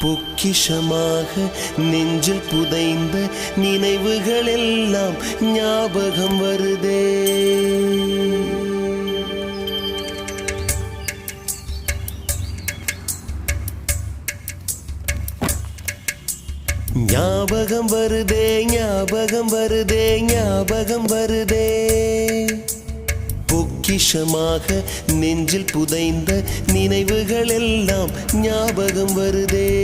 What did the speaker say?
பொக்கிஷமாக நெஞ்சில் புதைந்த நினைவுகள் எல்லாம் ஞாபகம் வருதே. ஞாபகம் வருதே, ஞாபகம் வருதே, ஞாபகம் வருதே. பொக்கிஷமாக நெஞ்சில் புதைந்த நினைவுகள் எல்லாம் ஞாபகம் வருதே.